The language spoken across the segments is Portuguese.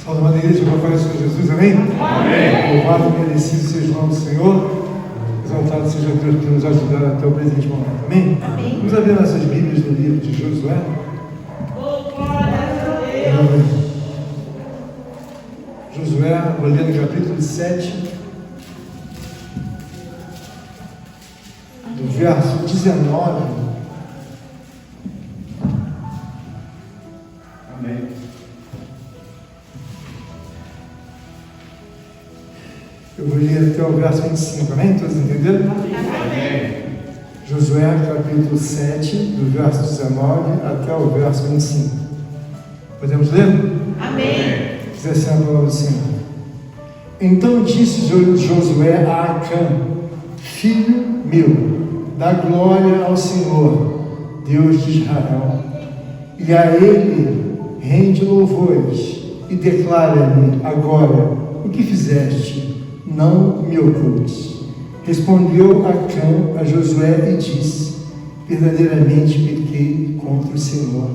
Fala, amada igreja, com a paz do Senhor Jesus, amém? Amém. Louvado e merecido seja o nome do Senhor. Exaltado seja Deus por nos ajudar até o presente momento, amém? Amém. Vamos abrir nossas Bíblias no livro de Josué. Josué, vou ler no capítulo 7, do verso 19. Amém. Eu vou ler até o verso 25, amém? Todos entenderam? Amém. Josué, capítulo 7, do verso 19 até o verso 25. Podemos ler? Amém. Diz assim a palavra do Senhor. Então disse Josué a Acã: filho meu, dá glória ao Senhor, Deus de Israel, e a Ele rende louvores, e declara-lhe agora o que fizeste. Não me ocultes. Respondeu Acã a Josué e disse: verdadeiramente pequei contra o Senhor,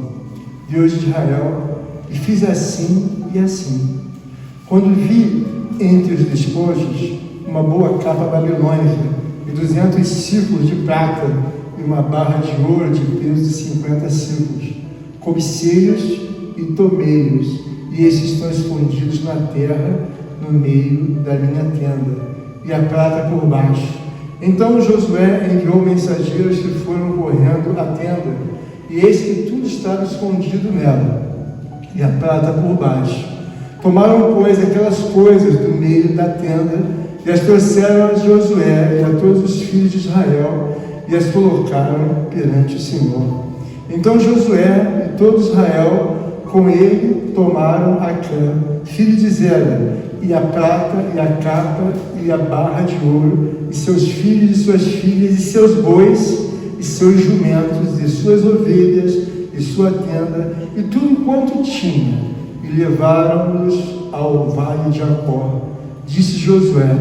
Deus de Israel, e fiz assim e assim. Quando vi entre os despojos uma boa capa babilônica e 200 ciclos de prata e uma barra de ouro de peso de 50 ciclos, cobicei-os e tomei-os, e esses estão escondidos na terra, no meio da minha tenda, e a prata por baixo. Então Josué enviou mensageiros que foram correndo à tenda, e eis que tudo estava escondido nela, e a prata por baixo. Tomaram, pois, aquelas coisas do meio da tenda, e as trouxeram a Josué e a todos os filhos de Israel, e as colocaram perante o Senhor. Então Josué e todo Israel com ele tomaram Acã, filho de Zera, e a prata, e a capa, e a barra de ouro, e seus filhos e suas filhas, e seus bois, e seus jumentos, e suas ovelhas, e sua tenda, e tudo quanto tinha, e levaram-nos ao vale de Jacó. Disse Josué: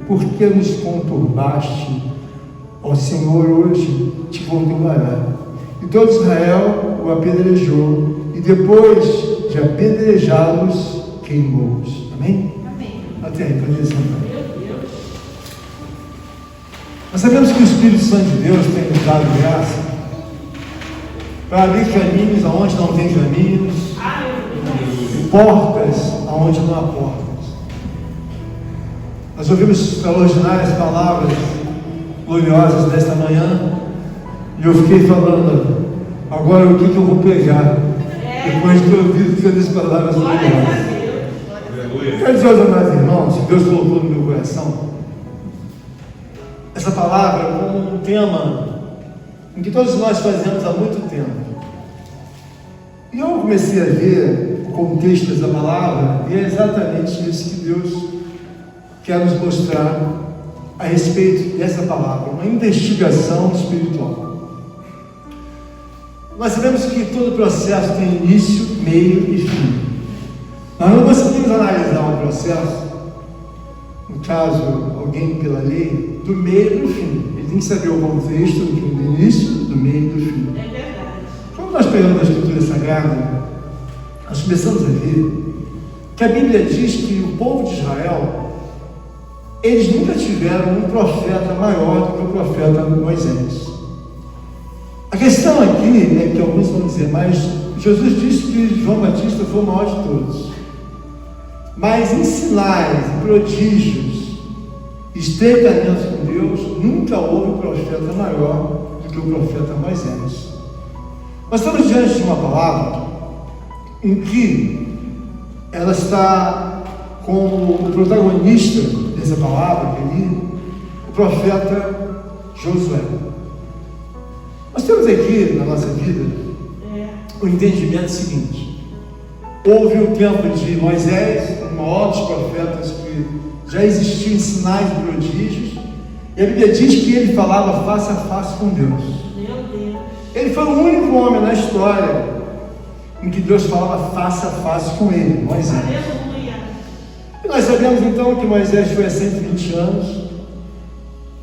por que nos conturbaste? Ó Senhor, hoje te conturbará. E todo Israel o apedrejou, e depois de apedrejá-los, queimou-os. Amém? Amém. Até aí, pode sentar. Nós sabemos que o Espírito Santo de Deus tem nos dado graça para abrir caminhos aonde não tem caminhos, e portas aonde não há portas. Nós ouvimos extraordinárias palavras gloriosas desta manhã, e eu fiquei falando, agora o que eu vou pegar depois de ter ouvido todas as palavras gloriosas? Quero dizer aos amados irmãos, que Deus colocou no meu coração essa palavra como um tema em que todos nós fazemos há muito tempo. E eu comecei a ver o contexto dessa palavra, e é exatamente isso que Deus quer nos mostrar a respeito dessa palavra, uma investigação espiritual. Nós sabemos que todo processo tem início, meio e fim. Nós não conseguimos analisar um processo, no caso, alguém pela lei, do meio e do fim. Ele tem que saber o contexto do início, do meio e do fim. É verdade. Quando nós pegamos a Escritura Sagrada, nós começamos a ver que a Bíblia diz que o povo de Israel, eles nunca tiveram um profeta maior do que o profeta Moisés. A questão aqui é que alguns vão dizer, mas Jesus disse que João Batista foi o maior de todos. Mas em sinais, em prodígios, estreitamentos com Deus, nunca houve profeta maior do que o profeta Moisés. Nós estamos diante de uma palavra em que ela está como o protagonista dessa palavra, que é o profeta Josué. Nós temos aqui na nossa vida o entendimento seguinte: houve o tempo de Moisés, o maior dos profetas que já existiu em sinais e prodígios, e a Bíblia diz que ele falava face a face com Deus. Meu Deus. Ele foi o único homem na história em que Deus falava face a face com ele, Moisés. Aleluia. E nós sabemos então que Moisés foi há 120 anos,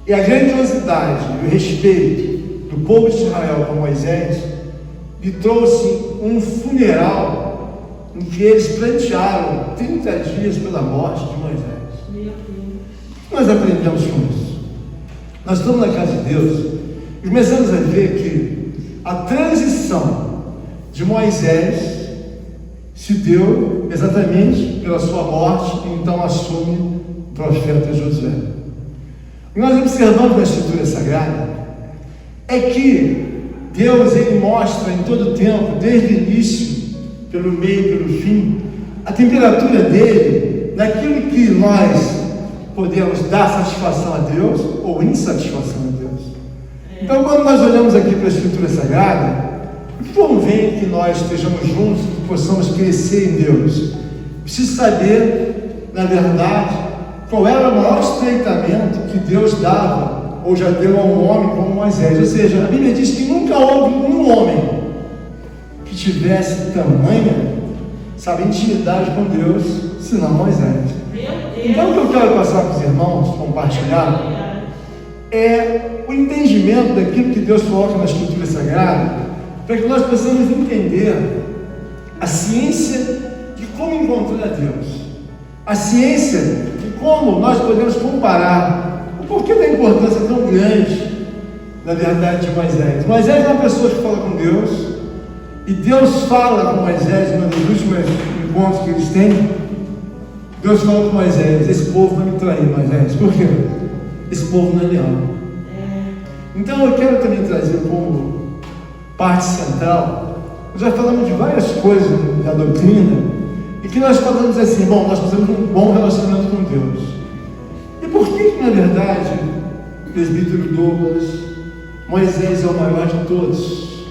e a grandiosidade e o respeito do povo de Israel com Moisés lhe trouxe um funeral em que eles pleitearam 30 dias pela morte de Moisés. Nós aprendemos com isso. Nós estamos na casa de Deus e começamos a ver que a transição de Moisés se deu exatamente pela sua morte, e então assume o profeta Josué. O que nós observamos na Escritura Sagrada é que Deus, ele mostra em todo o tempo, desde o início, pelo meio, pelo fim, a temperatura dele, naquilo que nós podemos dar satisfação a Deus ou insatisfação a Deus. Então, quando nós olhamos aqui para a Escritura Sagrada, o que convém que nós estejamos juntos e possamos crescer em Deus? Preciso saber, na verdade, qual era o maior estreitamento que Deus dava, ou já deu a um homem como Moisés. Ou seja, a Bíblia diz que nunca houve um homem que tivesse tamanha, intimidade com Deus, senão Moisés. Então, o que eu quero passar para os irmãos, compartilhar, é o entendimento daquilo que Deus coloca na Escritura Sagrada, para que nós possamos entender a ciência de como encontrar Deus, a ciência de como nós podemos comparar o porquê da importância tão grande, na verdade, de Moisés. Moisés é uma pessoa que fala com Deus, e Deus fala com Moisés, um dos últimos encontros que eles têm. Deus fala com Moisés: esse povo vai me trair, Moisés. Por quê? Esse povo não é leal. Então eu quero também trazer como parte central, nós já falamos de várias coisas da doutrina, e que nós falamos assim: bom, nós precisamos de um bom relacionamento com Deus. E por que na verdade, presbítero Douglas, Moisés é o maior de todos,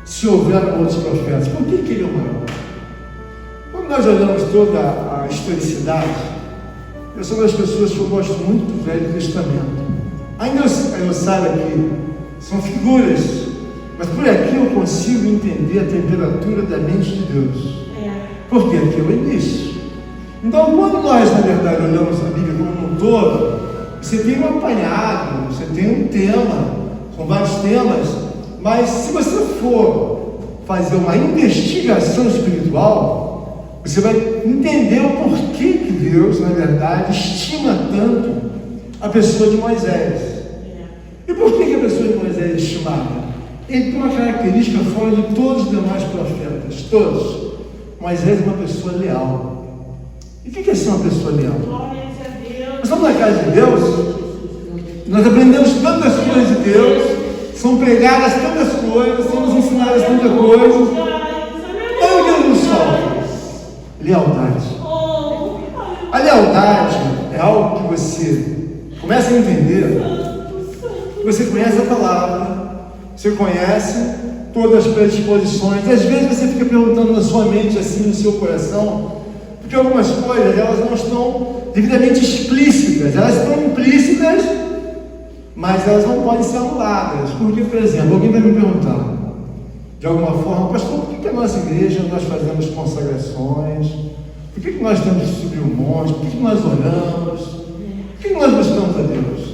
se houveram outros profetas? Por que ele é o maior? Quando nós olhamos toda a historicidade, eu sou uma das pessoas que eu gosto muito do Velho Testamento. Ainda eu saiba que são figuras, mas por aqui eu consigo entender a temperatura da mente de Deus. Porque aqui é o início. Então, quando nós, na verdade, olhamos a Bíblia como um todo, você tem um apanhado, você tem um tema, são vários temas, mas se você for fazer uma investigação espiritual, você vai entender o porquê que Deus, na verdade, estima tanto a pessoa de Moisés. E por que a pessoa de Moisés é estimada? Ele tem uma característica fora de todos os demais profetas, todos. Moisés é uma pessoa leal. E o que é ser uma pessoa leal? Nós estamos na casa de Deus, nós aprendemos tantas coisas de Deus, são pregadas tantas coisas, somos ensinadas tantas coisas. Olha o que Deus nos falta: lealdade. A lealdade é algo que você começa a entender. Você conhece a palavra, você conhece todas as predisposições, e às vezes você fica perguntando na sua mente, assim, no seu coração, porque algumas coisas, elas não estão devidamente explícitas, elas estão implícitas, mas elas não podem ser anuladas. Porque, por exemplo, alguém vai me perguntar, de alguma forma: pastor, por que a nossa igreja nós fazemos consagrações? Por que nós temos que subir um monte? Por que nós oramos? Por que nós buscamos a Deus?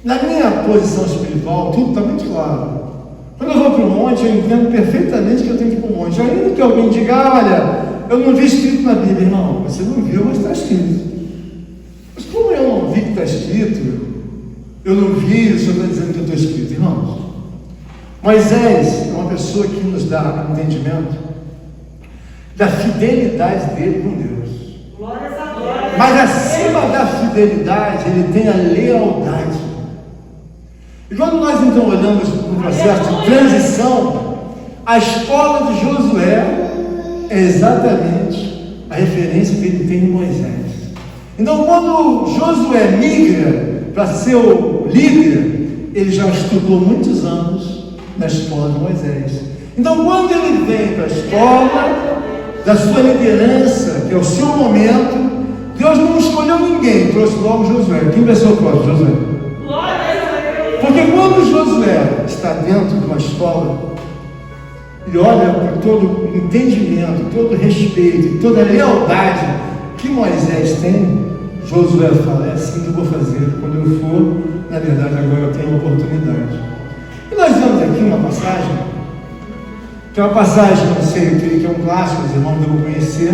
Na minha posição espiritual, tudo está muito claro. Quando eu vou para o monte, eu entendo perfeitamente que eu tenho que ir para o monte. Ainda que alguém diga: olha, eu não vi escrito na Bíblia. Irmão, você não viu, mas está escrito. Mas como eu não vi que está escrito, eu não vi, o Senhor está dizendo que eu estou escrito. Irmãos, Moisés é uma pessoa que nos dá entendimento da fidelidade dele com Deus. Mas acima da fidelidade, ele tem a lealdade. E quando nós então olhamos no processo de transição, a escola de Josué é exatamente a referência que ele tem em Moisés. Então, quando Josué migra para ser o líder, ele já estudou muitos anos na escola de Moisés. Então, quando ele vem para a escola da sua liderança, que é o seu momento, Deus não escolheu ninguém, trouxe logo Josué. Quem vai ser o próximo? Josué. Porque quando Josué está dentro de uma escola e olha por todo o entendimento, todo o respeito, toda a lealdade que Moisés tem, Josué fala: é assim que eu vou fazer quando eu for. Na verdade, agora eu tenho uma oportunidade. E nós vemos aqui uma passagem que é uma passagem, não sei, eu creio que é um clássico, os irmãos devem conhecer,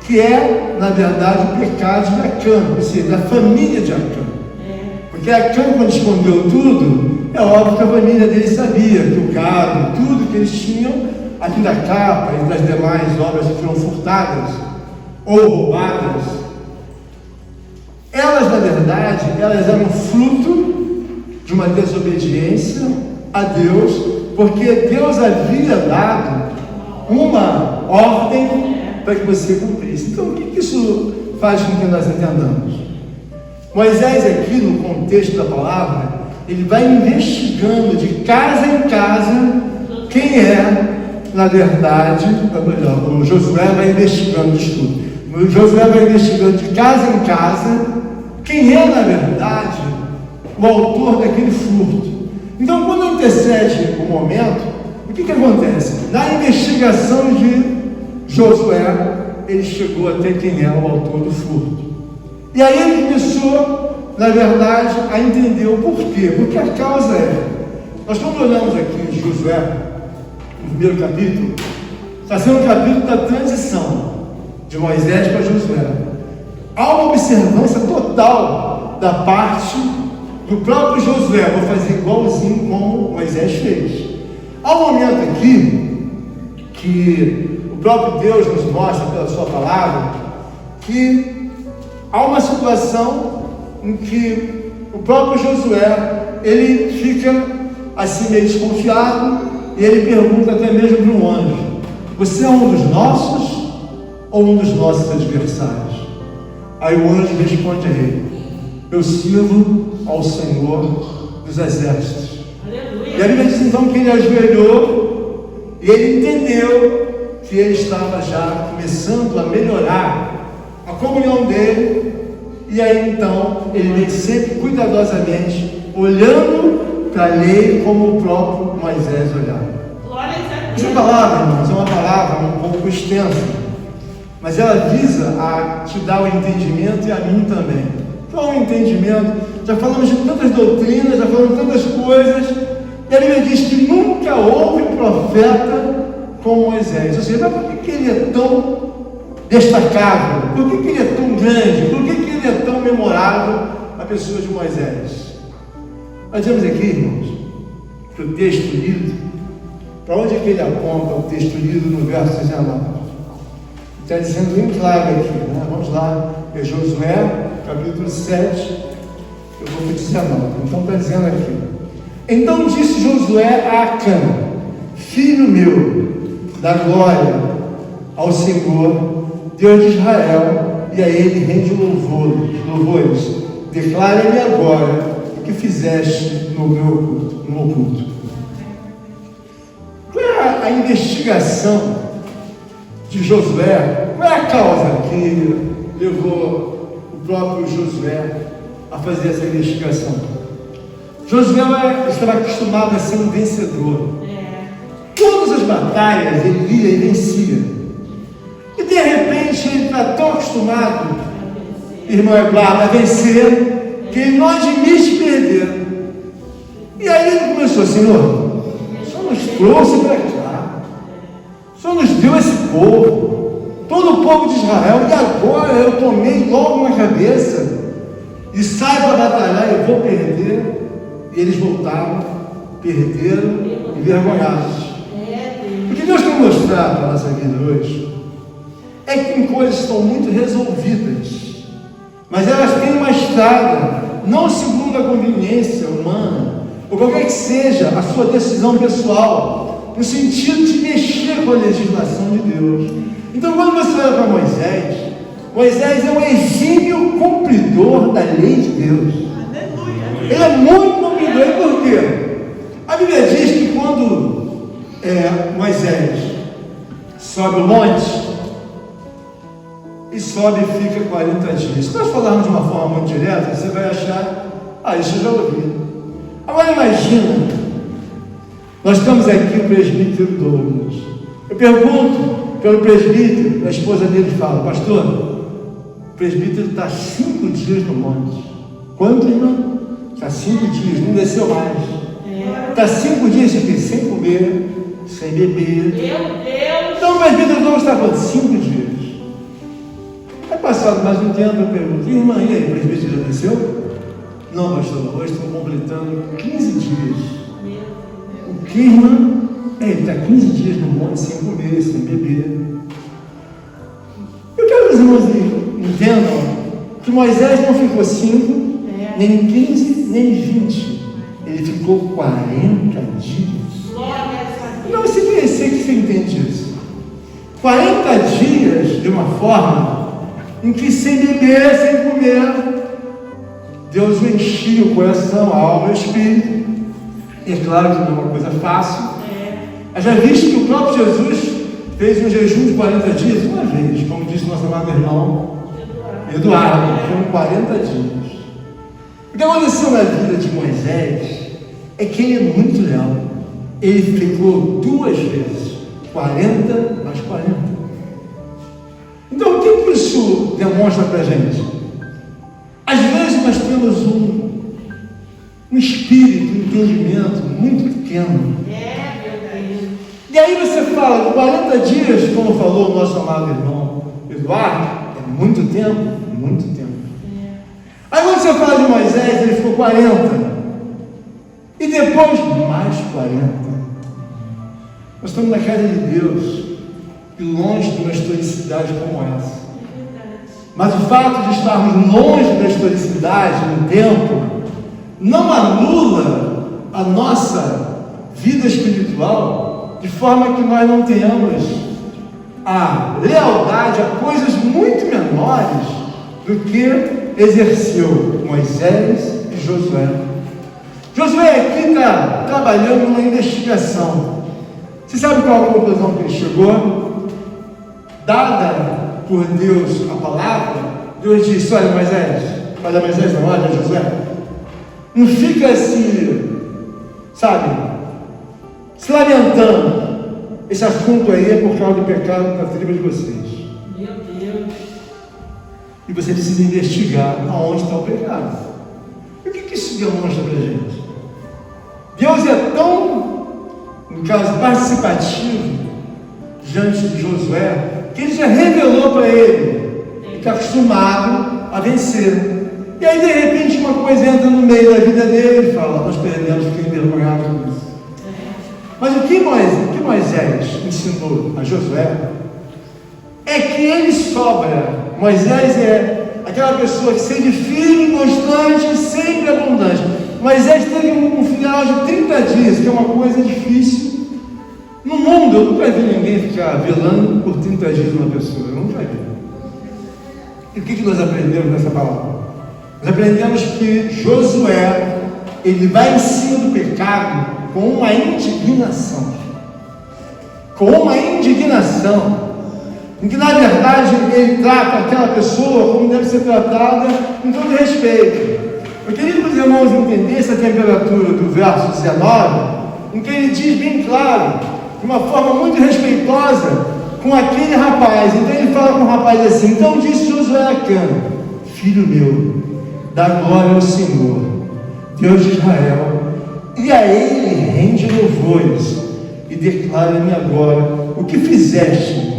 que é, na verdade, o pecado de Acã, ou seja, da família de Acã. Porque Acã, quando escondeu tudo, é óbvio que a família dele sabia que o gado, tudo que eles tinham, aqui da capa e das demais obras que foram furtadas ou roubadas, elas, na verdade, elas eram fruto de uma desobediência a Deus, porque Deus havia dado uma ordem para que você cumprisse. Então, o que isso faz com que nós entendamos? Moisés, aqui no contexto da palavra, ele vai investigando de casa em casa quem é, na verdade, ou melhor, o Josué vai investigando de tudo. O Josué vai investigando de casa em casa quem é, na verdade, o autor daquele furto. Então, quando antecede o momento, o que acontece? Na investigação de Josué, ele chegou até quem é o autor do furto. E aí ele começou, na verdade, a entender o porquê. Porque a causa é, nós quando olhamos aqui em Josué, no primeiro capítulo, está sendo um capítulo da transição de Moisés para Josué. Há uma observância total da parte do próprio Josué. Vou fazer igualzinho como Moisés fez. Há um momento aqui que o próprio Deus nos mostra pela sua palavra que há uma situação em que o próprio Josué, ele fica assim meio desconfiado e ele pergunta até mesmo para um anjo: você é um dos nossos ou um dos nossos adversários? Aí o anjo responde a ele: eu sirvo ao Senhor dos exércitos. Aleluia. E a Bíblia diz então que ele ajoelhou e ele entendeu que ele estava já começando a melhorar a comunhão dele. E aí então ele vem sempre cuidadosamente olhando para a lei como o próprio Moisés olhava. Essa palavra, irmãos, é uma palavra um pouco extensa, mas ela visa a te dar o entendimento e a mim também. Qual é o entendimento? Já falamos de tantas doutrinas, já falamos de tantas coisas, e a Bíblia diz que nunca houve profeta como Moisés. Ou seja, por que ele é tão destacável? Por que ele é tão grande? Por que ele é tão memorável, a pessoa de Moisés? Nós vemos aqui, irmãos, que o texto lido, para onde é que ele aponta o texto lido no verso 19? Está dizendo bem claro aqui, né? Vamos lá, é Josué, capítulo 7, eu vou para 19. Então está dizendo aqui: então disse Josué a Acã, filho meu, da glória ao Senhor, Deus de Israel, e a ele rende louvores. Declara-me agora o que fizeste no meu culto. Qual é a investigação de Josué? Qual é a causa que levou o próprio Josué a fazer essa investigação? Josué estava acostumado a ser um vencedor. Todas as batalhas ele ia e vencia. E de repente ele está tão acostumado, irmão Eduardo, a vencer, que ele não admite perder. E aí ele começou: Senhor, o Senhor nos trouxe para cá, o Senhor nos deu esse povo, todo o povo de Israel, e agora eu tomei logo na cabeça e saio para batalhar, eu vou perder. E eles voltaram, perderam, envergonhados. O que Deus quer mostrar para a nossa vida hoje é que tem coisas que estão muito resolvidas, mas elas têm uma estrada, não segundo a conveniência humana, ou qualquer que seja a sua decisão pessoal, no sentido de mexer com a legislação de Deus. Então, quando você olha para Moisés, Moisés é um exímio cumpridor da lei de Deus. Ele é muito cumpridor. Por quê? A Bíblia diz que quando Moisés sobe o monte, e sobe e fica 40 dias. Se nós falarmos de uma forma muito direta, você vai achar: isso eu já ouvi. Agora imagina, nós estamos aqui, o presbítero Douglas. Eu pergunto pelo presbítero, a esposa dele fala: pastor, o presbítero está 5 dias no monte. Quanto, irmão? Está 5 dias, não desceu mais. Está 5 dias sem comer, sem beber. Meu Deus! Então, mas Pedro não está falando 5 dias. É passado mais um tempo, eu pergunto, irmã, e aí, o presbítero já desceu? Não, pastor, hoje estou completando 15 dias. O que, irmã? Ele está 15 dias no monte sem comer, sem beber. Eu quero que os irmãos entendam que Moisés não ficou 5, nem 15, nem 20. Ele ficou 40 dias. Não, você conhecer que você entende isso. 40 dias de uma forma em que sem beber, sem comer, Deus o enchia o coração, a alma e o espírito. E é claro que não é uma coisa fácil. Eu já visto que o próprio Jesus fez um jejum de 40 dias uma vez, como disse nosso amado irmão Eduardo, foram 40 dias. O que aconteceu na vida de Moisés é que ele é muito leal. Ele ficou 2 vezes, 40 mais 40. Então o que isso demonstra para a gente? Às vezes nós temos um espírito, um entendimento muito pequeno. E aí você fala, 40 dias, como falou o nosso amado irmão Eduardo, é muito tempo, muito tempo. Aí quando você fala de Moisés, ele ficou 40. E depois, mais 40. Nós estamos na casa de Deus, e longe de uma historicidade como essa. Mas o fato de estarmos longe da historicidade no tempo, não anula a nossa vida espiritual, de forma que nós não tenhamos a lealdade a coisas muito menores do que exerceu Moisés e Josué. Josué aqui está trabalhando numa investigação. Você sabe qual a conclusão que ele chegou? Dada por Deus a palavra, Deus disse: olha Moisés, não, olha Josué, não fica assim, sabe, se lamentando. Esse assunto aí é por causa do pecado da tribo de vocês. Meu Deus. E você precisa investigar aonde está o pecado. E o que isso demonstra para a gente? Deus é tão, no caso, participativo diante de Josué, que ele já revelou para ele que está acostumado a vencer. E aí de repente uma coisa entra no meio da vida dele e fala: nós perdemos, fiquei envergonhado com isso. Mas o que Moisés ensinou a Josué é que ele sobra. Moisés é aquela pessoa que seja firme, constante, sempre abundante. Moisés teve um final de 30 dias, que é uma coisa difícil. No mundo, eu nunca vi ninguém ficar velando por 30 dias uma pessoa. Eu nunca vi. E o que nós aprendemos nessa palavra? Nós aprendemos que Josué, ele vai em cima do pecado com uma indignação. Com uma indignação. Em que, na verdade, ele trata aquela pessoa como deve ser tratada com todo respeito. Eu queria que os irmãos entendessem a temperatura do verso 19, em que ele diz bem claro, de uma forma muito respeitosa, com aquele rapaz. Então ele fala com o rapaz assim: então disse Josué a Acã: filho meu, dá glória ao Senhor, Deus de Israel, e a ele rende louvores, e declara-me agora o que fizeste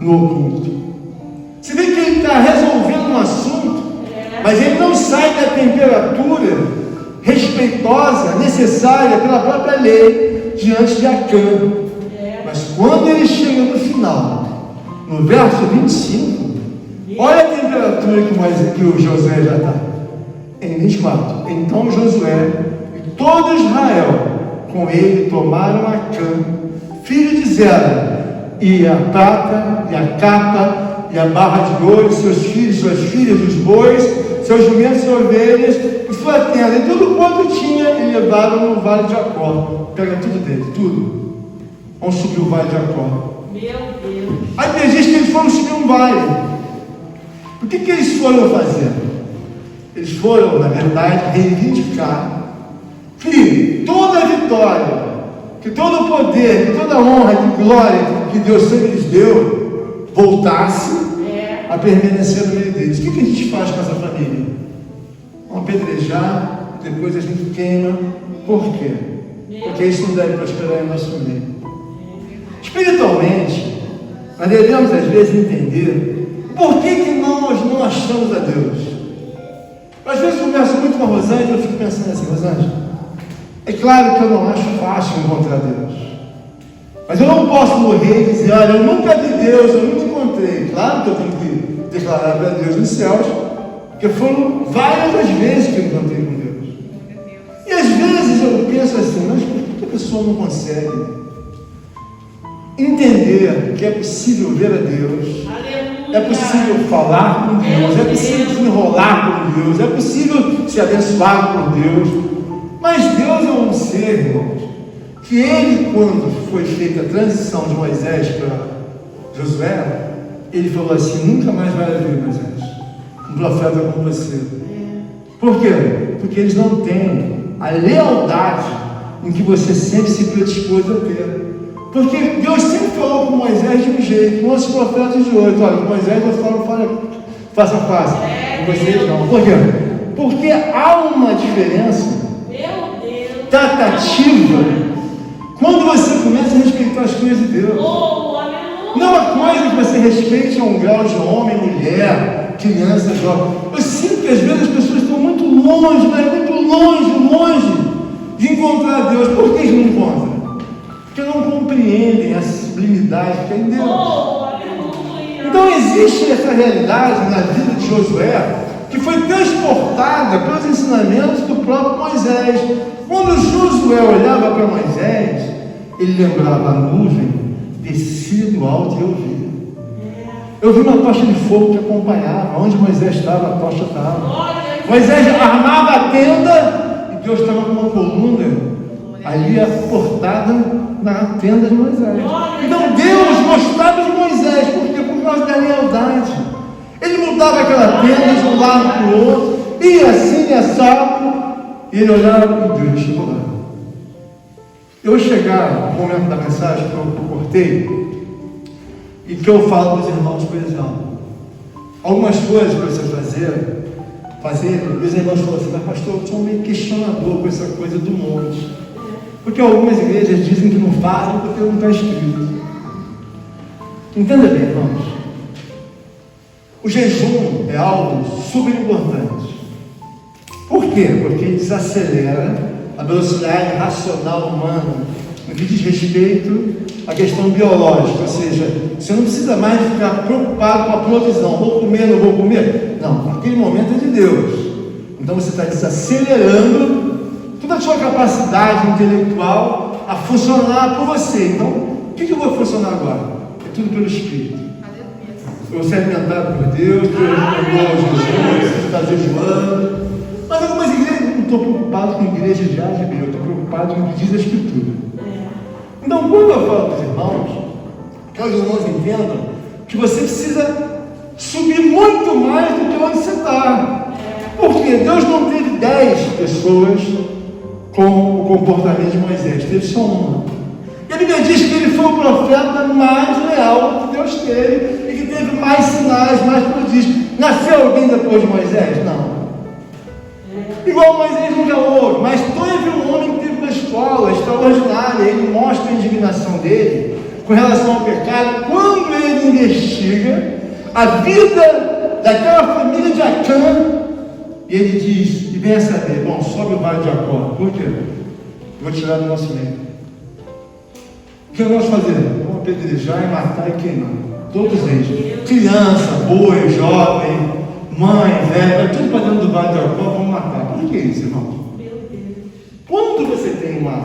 no oculto. Você vê que ele está resolvendo um assunto, mas ele não sai da temperatura respeitosa, necessária pela própria lei, diante de Acã. Mas quando ele chega no final, no verso 25, olha a temperatura que o Josué já está. Em 24, então Josué e todo Israel com ele tomaram Acã, filho de Zera, e a prata, e a capa, e a barra de ouro, seus filhos, suas filhas, os bois, seus jumentos e ovelhas, e sua tenda, e tudo quanto tinha, e levaram no vale de Jacó. Pega tudo dele, tudo. Vamos subir o vale de Jacó. Meu Deus. Aí diz que eles foram subir um vale. O que eles foram fazer? Eles foram, na verdade, reivindicar que toda a vitória, que todo o poder, que toda a honra, que glória que Deus sempre lhes deu, voltasse a permanecer no meio deles. O que a gente faz com essa família? Vamos apedrejar, depois a gente queima. Por quê? Porque isso não deve prosperar em nosso meio. Espiritualmente, nós devemos às vezes entender por que nós não achamos a Deus. Às vezes eu converso muito com a Rosângela e eu fico pensando assim: Rosângela, é claro que eu não acho fácil encontrar Deus, mas eu não posso morrer e dizer: olha, eu nunca vi Deus, eu nunca encontrei. Claro que eu tenho que declarar para Deus nos céus, porque foram várias as vezes que eu encontrei com Deus. E às vezes eu penso assim: mas por que a pessoa não consegue entender que é possível ver a Deus? É possível falar com Deus, é possível desenrolar com Deus, é possível ser abençoado por Deus. Mas Deus é um ser, irmãos, que ele, quando foi feita a transição de Moisés para Josué, ele falou assim: nunca mais vai haver, Moisés, um profeta como você. Por quê? Porque eles não têm a lealdade em que você sempre se predispôs a ter. Porque Deus sempre falou com Moisés de um jeito, nossos profetas de hoje: olha, com Moisés eu falo faça fácil, com vocês não. Por quê? Porque há uma diferença tratativa quando você começa a respeitar as coisas de Deus. Não é uma coisa que você respeite a um grau de homem, mulher, criança, jovem. Eu sinto que às vezes as pessoas estão muito longe, mas muito longe de encontrar Deus. Por que eles não encontram? Porque não compreendem a sublimidade que é em Deus. Então existe essa realidade na vida de Josué, que foi transportada pelos ensinamentos do próprio Moisés. Quando Josué olhava para Moisés, ele lembrava: a nuvem descia do alto e eu via. Eu vi uma tocha de fogo que acompanhava. Onde Moisés estava, a tocha estava. Moisés armava a tenda e Deus estava com uma coluna ali aportada na tenda de Moisés. Então Deus gostava de Moisés, por causa da lealdade. Ele mudava aquela tenda de um lado para o outro, ia assim, ia assado, e ele olhava: e Deus chegou lá. Eu vou chegar no momento da mensagem que eu cortei, e que eu falo para os irmãos, por exemplo, algumas coisas para você fazer, os irmãos falam assim: mas pastor, eu sou meio questionador com essa coisa do monte. Porque algumas igrejas dizem que não fazem porque não está escrito. Entenda bem, irmãos. O jejum é algo super importante. Por quê? Porque desacelera a velocidade racional humana no que diz respeito à questão biológica. Ou seja, você não precisa mais ficar preocupado com a provisão: vou comer, não vou comer. Não, aquele momento é de Deus. Então você está desacelerando toda a sua capacidade intelectual a funcionar por você. Então, o que eu vou funcionar agora? É tudo pelo Espírito. Eu vou ser alimentado por Deus, Deus me mandou Jesus, você está jejuando. Mas algumas igrejas, eu não estou preocupado com igreja de AGB, eu estou preocupado com o que diz a Escritura. Então, quando eu falo para os irmãos, que os irmãos entendam que você precisa subir muito mais do que onde você está. Porque Deus não teve 10 pessoas com o comportamento de Moisés, teve só uma. E a Bíblia diz que ele foi o profeta mais leal que Deus teve e que teve mais sinais, mais prodígios. Nasceu alguém depois de Moisés? Não. Igual Moisés nunca houve, mas teve um homem que teve uma escola extraordinária. Ele mostra a indignação dele com relação ao pecado quando ele investiga a vida daquela família de Acã. E ele diz, e vem a saber: bom, sobe o vale de Jacó. Por quê? Eu vou tirar do nosso meio. O que nós fazemos? Vamos apedrejar e matar e queimar. Todos eles. Criança, boi, jovem, mãe, velha, tudo para dentro do vale de Jacó, vamos matar. Por que isso, irmão? Quando você tem uma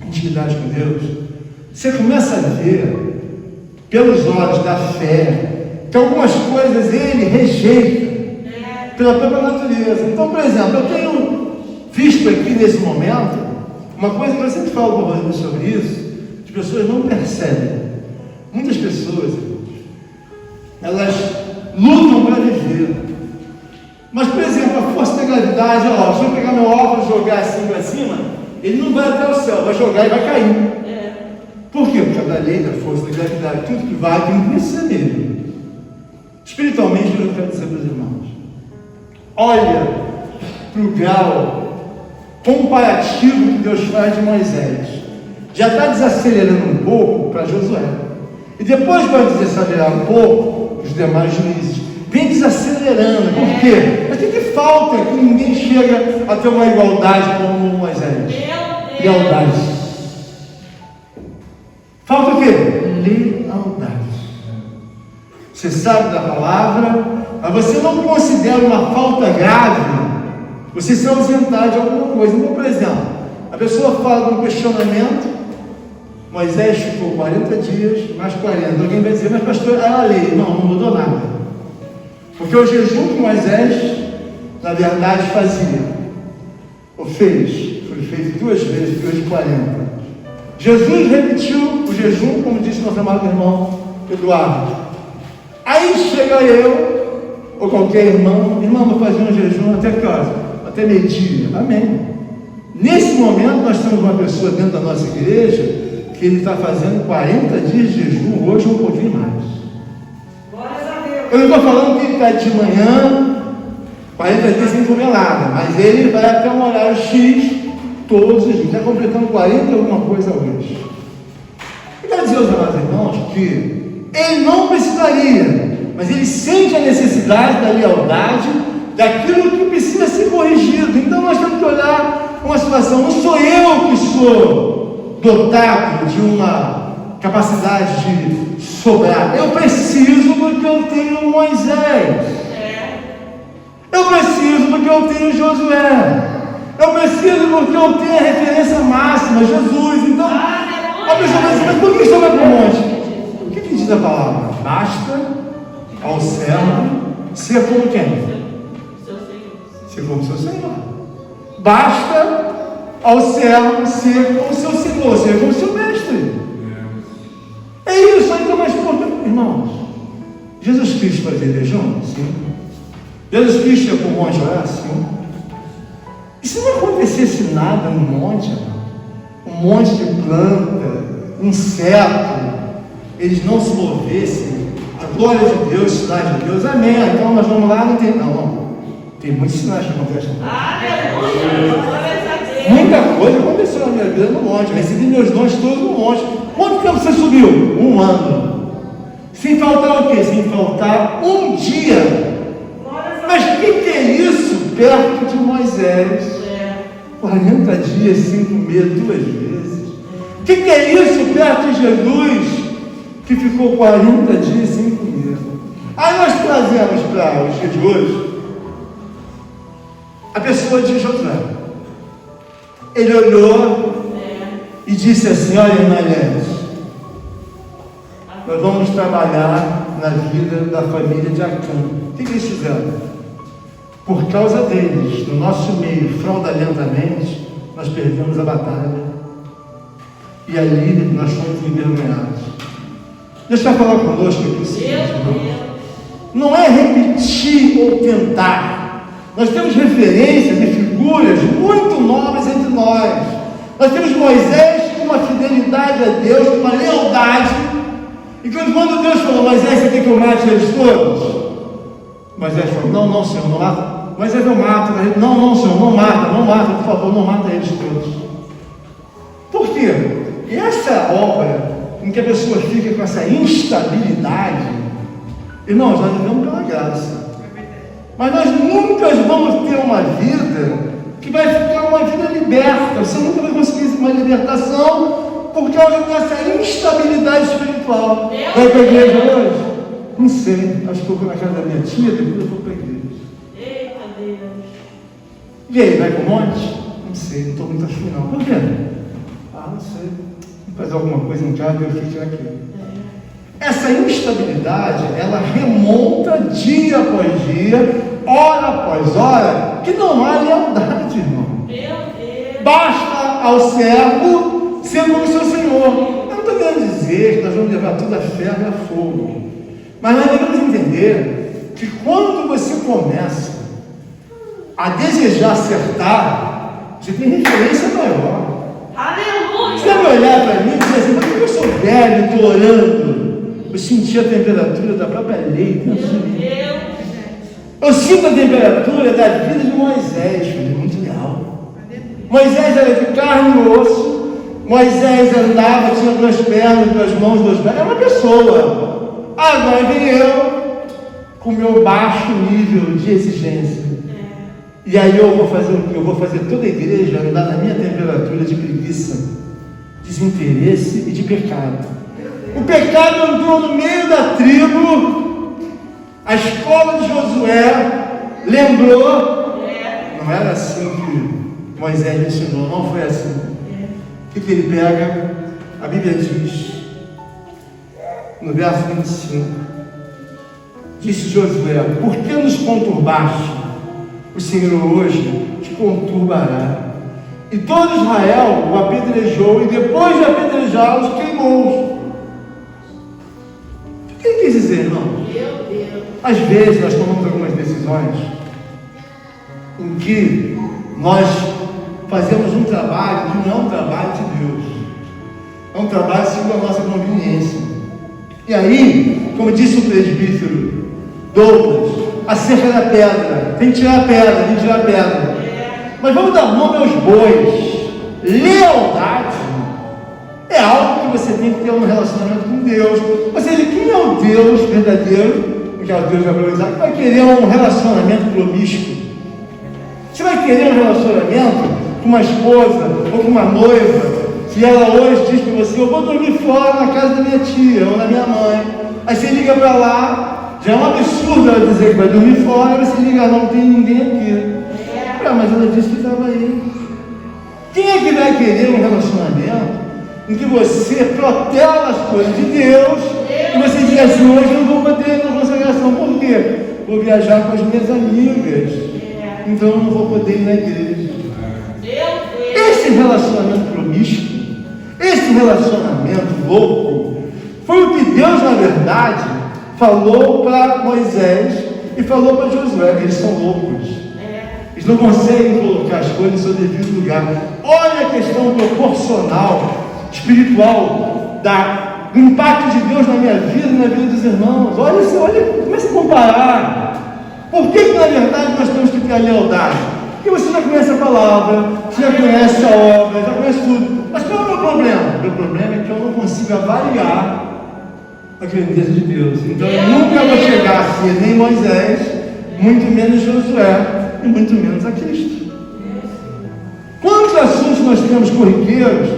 intimidade com Deus, você começa a ver, pelos olhos da fé, que algumas coisas ele rejeita pela própria natureza. Então, por exemplo, eu tenho visto aqui nesse momento uma coisa que eu sempre falo para vocês sobre isso, que as pessoas não percebem. Muitas pessoas, elas lutam para viver. Mas, por exemplo, a força da gravidade, ó, se eu pegar meu óculos e jogar assim para cima, ele não vai até o céu, vai jogar e vai cair. Por quê? Porque a lei da força da gravidade, tudo que vai tem que ser nele. Espiritualmente, eu quero dizer para os irmãos: olha para o grau comparativo que Deus faz de Moisés. já está desacelerando um pouco para Josué. E depois vai desacelerar um pouco os demais juízes. Vem desacelerando. Por quê? Mas o que falta que ninguém chega a ter uma igualdade como Moisés? Lealdade. Falta o quê? Lealdade. Você sabe da palavra, mas você não considera uma falta grave você se ausentar de alguma coisa. Então, por exemplo, a pessoa fala de um questionamento, Moisés ficou 40 dias, mais 40. Alguém vai dizer, mas pastor, era a lei. Não mudou nada. Porque o jejum que Moisés, na verdade, fazia, ou fez, foi feito 2 vezes, depois de 40. Jesus repetiu o jejum, como disse nosso amado irmão Eduardo. Aí chega eu, ou qualquer irmão, vou fazer um jejum até que horas? Até meio-dia. Amém. Nesse momento, nós temos uma pessoa dentro da nossa igreja que ele está fazendo 40 dias de jejum, hoje um pouquinho mais. Eu não estou falando que ele está de manhã, 40 dias sem comer nada, mas ele vai até um horário X todos os dias. Está completando 40 e alguma coisa hoje. Eu quero dizer aos amados irmãos que ele não precisaria, mas ele sente a necessidade da lealdade, daquilo que precisa ser corrigido. Então nós temos que olhar uma situação. Não sou eu que sou dotado de uma capacidade de sobrar. Eu preciso porque eu tenho Moisés. Eu preciso porque eu tenho Josué. Eu preciso porque eu tenho a referência máxima, Jesus. Então, a pessoa vai dizer, mas por que você vai para o monte? O que diz a palavra? Basta ao servo ser como quem? Ser como seu Senhor. Basta ao servo ser como seu Senhor, ser como seu mestre. É isso ainda mais importante, irmãos. Jesus Cristo fazia jejum? Sim. Jesus Cristo ia para o monte orar? Sim. E se não acontecesse nada no monte, um monte de planta, inseto, eles não se movessem, a glória de Deus, sinais de Deus, amém. Então nós vamos lá, não tem, não. Tem muitos sinais que acontecem. Muita coisa aconteceu na minha vida no monte. Eu recebi meus dons todos no monte. Quanto tempo você subiu? 1 ano. Sem faltar o quê? Sem faltar um dia. Mas o que é isso perto de Moisés? 40 dias sem comer 2 vezes. O que é isso perto de Jesus, que ficou 40 dias sem comer? Aí nós trazemos para os dias de hoje a pessoa de Josué. Ele olhou e disse assim: olha, Moisés, nós vamos trabalhar na vida da família de Acã. O que eles fizeram? Por causa deles, no nosso meio, fraudulentamente, nós perdemos a batalha. E ali nós fomos envergonhados. Deixa eu falar conosco aqui o seguinte, não é repetir ou tentar. Nós temos referências e figuras muito nobres entre nós. Nós temos Moisés com uma fidelidade a Deus, com uma lealdade. E quando Deus falou, Moisés, você quer que eu mate eles todos? Moisés falou, não, Senhor, não mata. Moisés, não mata. Não, Senhor, não mata, por favor, não mata eles todos. Por quê? E essa obra em que a pessoa fica com essa instabilidade, irmãos, nós vivemos pela graça. Mas nós nunca vamos ter uma vida que vai ficar uma vida liberta. Você nunca vai conseguir uma libertação por causa dessa instabilidade espiritual. Vai para a igreja hoje? Não sei, acho que eu vou na casa da minha tia, depois eu vou para a igreja. Eita Deus. E aí, vai para o monte? Não sei, não estou muito afim não. Por quê? Não sei. Vou fazer alguma coisa em casa e eu fico aqui. Essa instabilidade, ela remonta dia após dia, hora após hora, que não há lealdade, irmão. Meu Deus. Basta ao servo ser como seu Senhor. Eu não estou querendo dizer que nós vamos levar tudo a ferro e a fogo. Mas nós devemos entender que quando você começa a desejar acertar, você tem referência maior. Aleluia. Você vai olhar para mim e dizer assim, mas por que eu sou velho, estou orando? Eu senti a temperatura da própria lei. Meu Deus. Eu sinto a temperatura da vida de Moisés, filho, muito leal. Moisés era de carne e osso, Moisés andava, tinha 2 pernas, 2 mãos, 2 braços, era uma pessoa. Agora vem eu, com o meu baixo nível de exigência. E aí eu vou fazer o quê? Eu vou fazer toda a igreja andar na minha temperatura de preguiça, desinteresse e de pecado. O pecado andou no meio da tribo. A escola de Josué lembrou. Não era assim que Moisés me ensinou, não foi assim. O que ele pega? A Bíblia diz, no verso 25, disse Josué: por que nos conturbaste? O Senhor hoje te conturbará. E todo Israel o apedrejou, e depois de apedrejá-los, queimou-os. O que ele quis dizer, irmão? Às vezes nós tomamos algumas decisões em que nós fazemos um trabalho que não é um trabalho de Deus, é um trabalho segundo a nossa conveniência. E aí, como disse o presbítero Douglas, acerca da pedra, tem que tirar a pedra, tem que tirar a pedra. Mas vamos dar nome aos bois. Lealdade é algo que você tem que ter um relacionamento com Deus. Ou seja, quem é o Deus verdadeiro, que é o Deus valorizado, que vai querer um relacionamento promíscuo? Você vai querer um relacionamento com uma esposa ou com uma noiva, se ela hoje diz para você: eu vou dormir fora na casa da minha tia ou da minha mãe. Aí você liga para lá, já é um absurdo ela dizer que vai dormir fora, aí você liga: não tem ninguém aqui. Mas ela disse que estava aí. Quem é que vai querer um relacionamento em que você protela as coisas de Deus e você diz assim: hoje eu não vou poder ir na consagração, por quê? Vou viajar com as minhas amigas, então eu não vou poder ir na igreja. Esse relacionamento promíscuo, esse relacionamento louco, foi o que Deus, na verdade, falou para Moisés e falou para Josué: eles são loucos. Eles não conseguem colocar as coisas no seu devido lugar. Olha a questão proporcional, espiritual, do impacto de Deus na minha vida e na vida dos irmãos. Olha, comece a comparar. Por que na verdade nós temos que ter a lealdade? Porque você já conhece a palavra, você já conhece a obra, já conhece tudo. Mas qual é o meu problema? O meu problema é que eu não consigo avaliar a grandeza de Deus. Então eu nunca vou chegar a ser nem Moisés, muito menos Josué, e muito menos a Cristo. Quantos assuntos nós temos corriqueiros?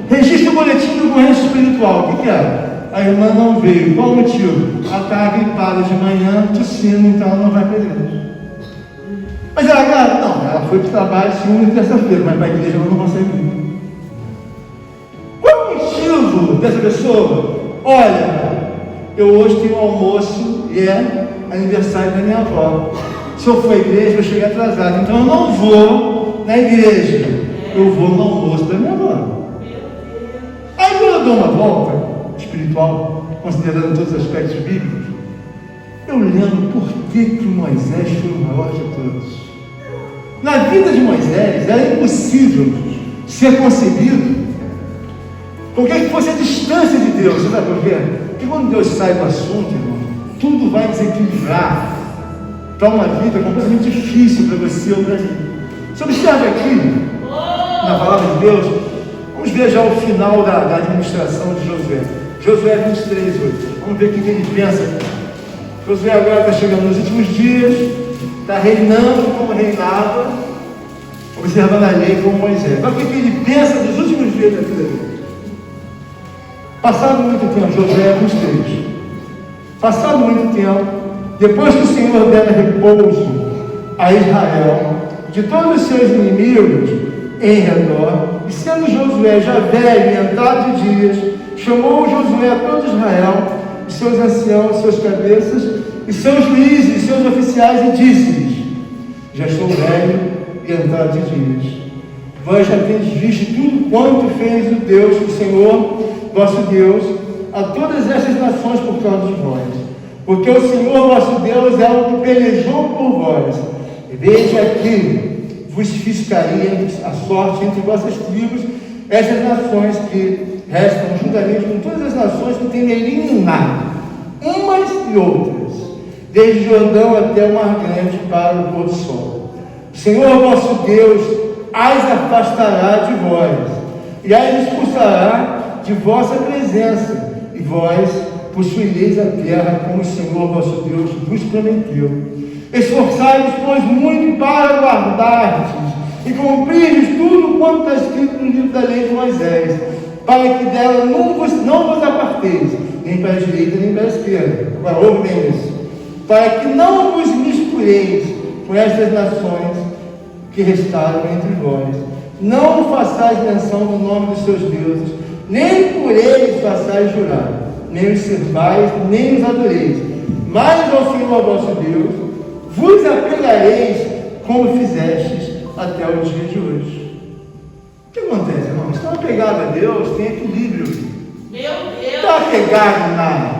Registra o boletim do ocorrência espiritual. O que é? A irmã não veio. Qual o motivo? Ela está gripada de manhã, tossindo, então ela não vai para a igreja. Mas ela grava? Não, ela foi para o trabalho segunda e terça-feira, mas para a igreja ela não consegue ir. Qual o motivo dessa pessoa? Olha, eu hoje tenho um almoço e é aniversário da minha avó. Se eu for à igreja, eu vou chegar atrasado. Então eu não vou na igreja. Eu vou no almoço da minha avó. Aí quando eu dou uma volta espiritual, considerando todos os aspectos bíblicos, eu lembro por que Moisés foi o maior de todos. Na vida de Moisés era impossível ser concebido qualquer que fosse a distância de Deus. Você sabe por quê? Porque quando Deus sai do assunto, irmão, tudo vai desequilibrar para uma vida completamente difícil para você ou para mim. Você observa aqui, na palavra de Deus, vamos ver já o final da administração de Josué. Josué 23, 8. Vamos ver o que ele pensa. Josué agora está chegando nos últimos dias, está reinando como reinava, observando a lei como Moisés. Mas o que ele pensa dos últimos dias da vida dele? Passado muito tempo, Josué 23. Passado muito tempo, depois que o Senhor der repouso a Israel de todos os seus inimigos em redor, e sendo Josué já velho e entrado de dias, chamou Josué a todo Israel, os seus anciãos, suas cabeças, e seus juízes, e seus oficiais, e disse-lhes: já estou velho e entrado de dias. Vós já tendes visto tudo quanto fez o Deus, o Senhor, vosso Deus, a todas estas nações por causa de vós. Porque o Senhor vosso Deus é o que pelejou por vós. Veja aqui, vos fiz cair a sorte entre vossas tribos, estas nações que restam juntamente com todas as nações que têm eliminado, umas e outras, desde Jordão até o Mar Grande para o pôr do sol. O Senhor vosso Deus as afastará de vós, e aí expulsará de vossa presença, e vós possuireis a terra como o Senhor vosso Deus vos prometeu. Esforçai-vos, pois, muito para guardardes e cumprirdes tudo quanto está escrito no livro da lei de Moisés, para que dela não vos aparteis, nem para a direita nem para a esquerda. Agora, ouve bem isso. Para que não vos mistureis com estas nações que restaram entre vós. Não façais menção no nome dos seus deuses, nem por eles façais jurar, nem os servais, nem os adoreis. Mas ao Senhor vosso Deus vos apegareis como fizestes até o dia de hoje. O que acontece, irmão? Estão apegados a Deus, tem equilíbrio. Meu Deus. Está apegado na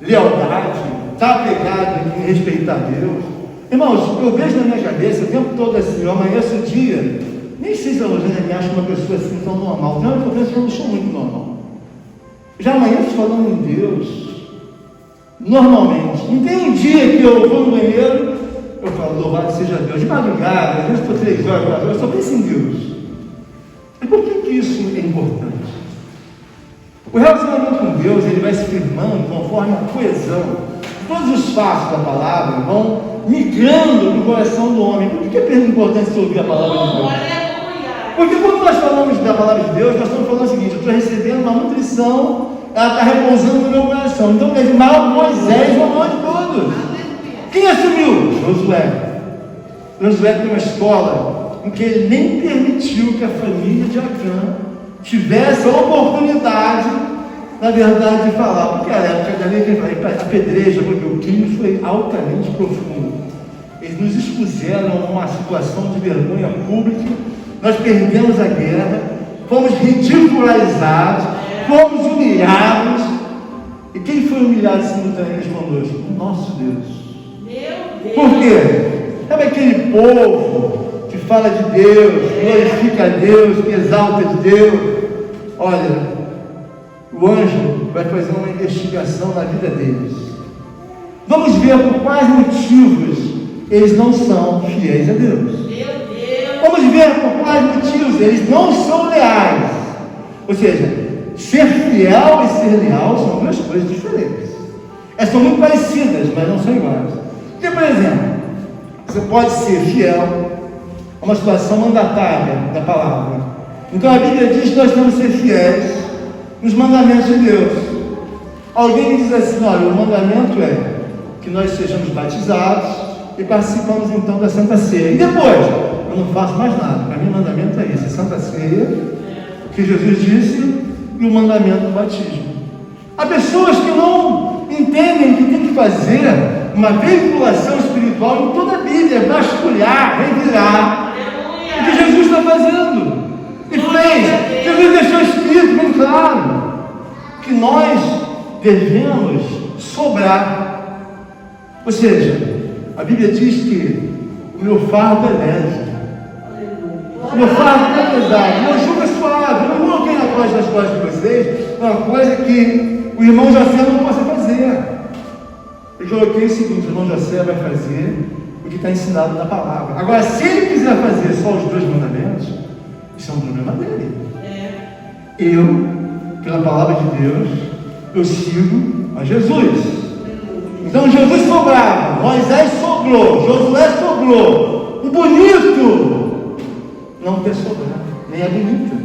lealdade, está apegado em respeitar Deus. Irmãos, eu vejo na minha cabeça o tempo todo assim, eu amanheço o dia, nem sei se a Rosânia me acha uma pessoa assim tão normal. Não, eu penso que eu não sou muito normal. Já amanheço falando em Deus, normalmente. Não tem um dia que eu vou no banheiro, eu falo, louvado seja Deus, de madrugada, às vezes estou 3 horas, 4 horas, eu só penso em Deus. E por que isso é importante? O relacionamento com Deus, ele vai se firmando conforme a coesão. Todos os fatos da palavra vão migrando no coração do homem. Por que é importante você ouvir a palavra de Deus? Porque quando nós falamos da palavra de Deus, nós estamos falando o seguinte: eu estou recebendo uma nutrição, ela está repousando no meu coração. Então, Moisés, o maior de todos. Quem assumiu? Josué. Josué tem uma escola em que ele nem permitiu que a família de Acã tivesse a oportunidade, na verdade, de falar, porque a época da lei apedreja, porque o crime foi altamente profundo. Eles nos expuseram a uma situação de vergonha pública, nós perdemos a guerra, fomos ridicularizados, fomos humilhados. E quem foi humilhado simultaneamente conosco? O nosso Deus. Meu Deus. Por quê? Sabe aquele povo que fala de Deus, glorifica a Deus, que exalta de Deus? Olha, o anjo vai fazer uma investigação na vida deles. Vamos ver por quais motivos eles não são fiéis a Deus. Meu Deus. Vamos ver por quais motivos eles não são leais. Ou seja, ser fiel e ser leal são duas coisas diferentes. Elas são muito parecidas, mas não são iguais. Porque, por exemplo, você pode ser fiel a uma situação mandatária da palavra. Então a Bíblia diz que nós temos que ser fiéis nos mandamentos de Deus. Alguém me diz assim: olha, o mandamento é que nós sejamos batizados e participamos então da Santa Ceia. E depois, eu não faço mais nada. Para mim o mandamento é esse: a Santa Ceia, que Jesus disse, e o mandamento do batismo. Há pessoas que não entendem que tem que fazer uma veiculação espiritual em toda a Bíblia, vasculhar, revirar o que Jesus está fazendo e fez. Jesus deixou escrito bem claro que nós devemos sobrar. Ou seja, a Bíblia diz que o meu fardo é leve, o meu fardo não é pesado, o meu jugo é suave. Eu não coloquei na costa das costas de vocês uma coisa que o irmão José não possa fazer. Eu coloquei o seguinte: o irmão José vai fazer o que está ensinado na palavra. Agora, se ele quiser fazer só os 2 mandamentos, isso é um problema dele. Eu, pela palavra de Deus, eu sigo a Jesus. Então Jesus sobrava, Moisés sobrou, Josué sobrou. O bonito não quer sobrar, nem a bonita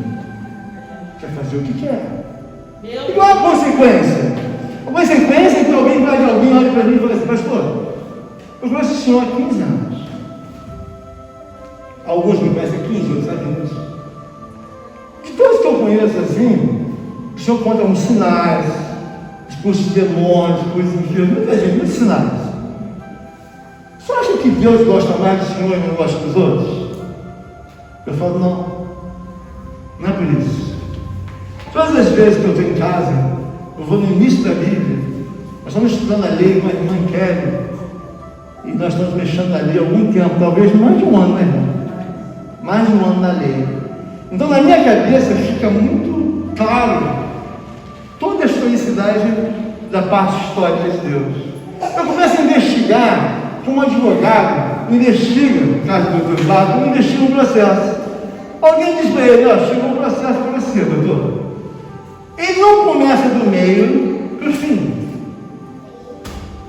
quer fazer o que quer. E qual é a consequência? A consequência é que alguém vai de alguém, olha para mim e fala assim: pastor, eu conheço o senhor há 15 anos. Alguns me conhecem há 15, outros há 20. De todos que eu conheço assim, o senhor conta uns sinais, expulso de demônios, coisas enfermas, muita gente, muitos sinais. Você acha que Deus gosta mais do senhor e não gosta dos outros? Eu falo: não é por isso. Todas as vezes que eu estou em casa, eu vou no início da Bíblia, nós estamos estudando a lei com a irmã Kelly, e nós estamos mexendo na lei há algum tempo, talvez mais de um ano, né, irmão? Mais de um ano na lei. Então, na minha cabeça, fica muito claro toda a historicidade da parte histórica de Deus. Eu começo a investigar, como advogado investiga, no caso do doutor Lado, investiga um processo. Alguém diz para ele: ó, chegou um processo para você. acontecer, doutor? Ele não começa do meio para o fim.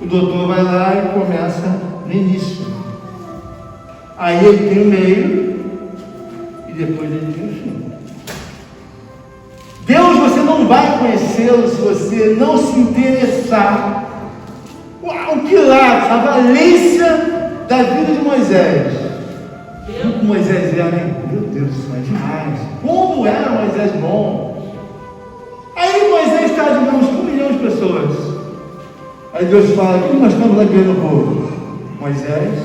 O doutor vai lá e começa no início. Aí ele tem o meio e depois ele tem o fim. Deus, você não vai conhecê-lo se você não se interessar. O que lá, a valência da vida de Moisés. Como Moisés era, hein? Meu Deus do céu, é demais. Como era Moisés bom. Aí Moisés está, digamos, com 1 milhão de pessoas. Aí Deus fala, o que nós estamos aqui no povo? Moisés,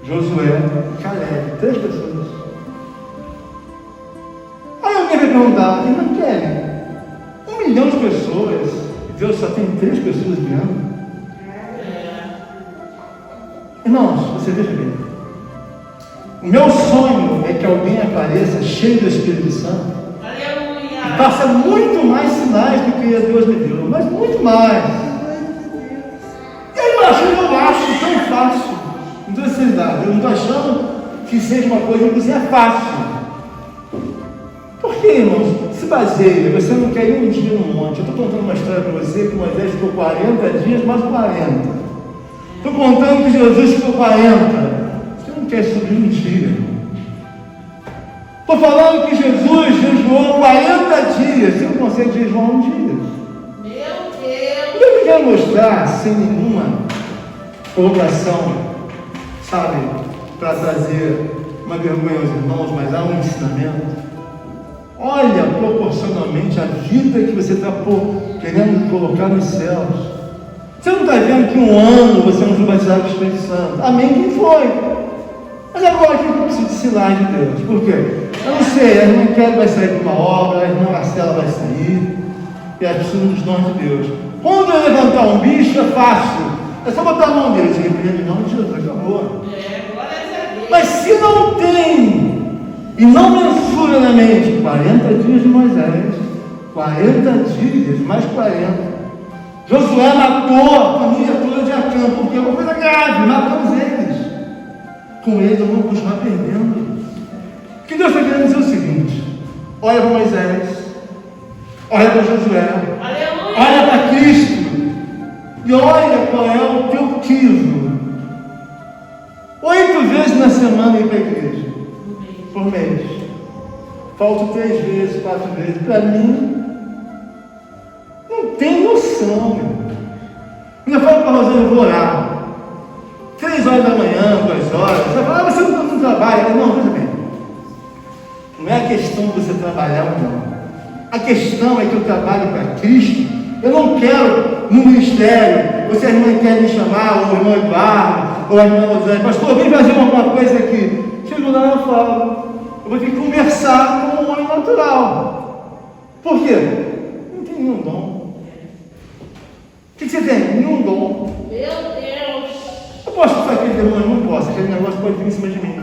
Josué, Caleb, 3 pessoas. Aí alguém vai perguntar, mas não querem? 1 milhão de pessoas, e Deus só tem 3 pessoas guiando? Irmãos, você veja bem. O meu sonho é que alguém apareça cheio do Espírito Santo. E faça muito mais sinais do que Deus me deu, mas muito mais. E aí eu acho tão fácil. Não tenho sinceridade, eu não estou achando que seja uma coisa que é fácil. Por que, irmãos? Se baseia, você não quer ir um dia no monte. Eu estou contando uma história para você que Moisés ficou 40 dias, mais 40. Estou contando que Jesus ficou 40. Você não quer subir um dia. Estou falando que Jesus jejuou 40 dias. Você não consegue jejuar um dia. Meu Deus! Eu quero mostrar, sem nenhuma colocação, sabe, para trazer uma vergonha aos irmãos, mas há um ensinamento. Olha proporcionalmente a vida que você está querendo colocar nos céus. Você não está vendo que um ano você não foi batizado com o Espírito Santo? Amém? Quem foi? Mas agora aqui eu preciso de sinais de Deus. Por quê? Eu não sei, a irmã Kelly vai sair para uma obra, a irmã Marcela vai sair, e a precisam dos dons de Deus. Quando eu levantar um bicho é fácil, é só botar a mão dele, você repreende em nome de Jesus, acabou. Glória a Deus. Mas se não tem, e não mensura na mente, 40 dias de Moisés, 40 dias, mais 40. Josué matou a família toda de Acã, porque é uma coisa grave, matamos eles. Com eles eu vou continuar perdendo. O que Deus está querendo dizer é o seguinte: olha para Moisés, olha para Josué, olha para Cristo, e olha qual é o teu quilo. 8 vezes na semana ir para a igreja, por mês. Falto 3 vezes, 4 vezes. Para mim, não tem noção, meu. Quando eu falo para a Rosana, eu vou orar. 3 horas da manhã, 2 horas. Você fala, você não trabalha. Não, veja bem. Não é a questão de você trabalhar ou não. A questão é que eu trabalho para Cristo. Eu não quero no ministério. Você, a irmã, quer me chamar, ou o irmão Eduardo, ou a irmã Rosana. Pastor, vem fazer alguma coisa aqui. Chego lá e eu falo. Eu vou ter que conversar com um homem natural. Por quê? Não tem nenhum dom. O que você tem? Nenhum dom. Meu Deus! Eu posso fazer aquele demônio? Não posso. Aquele negócio pode vir em cima de mim.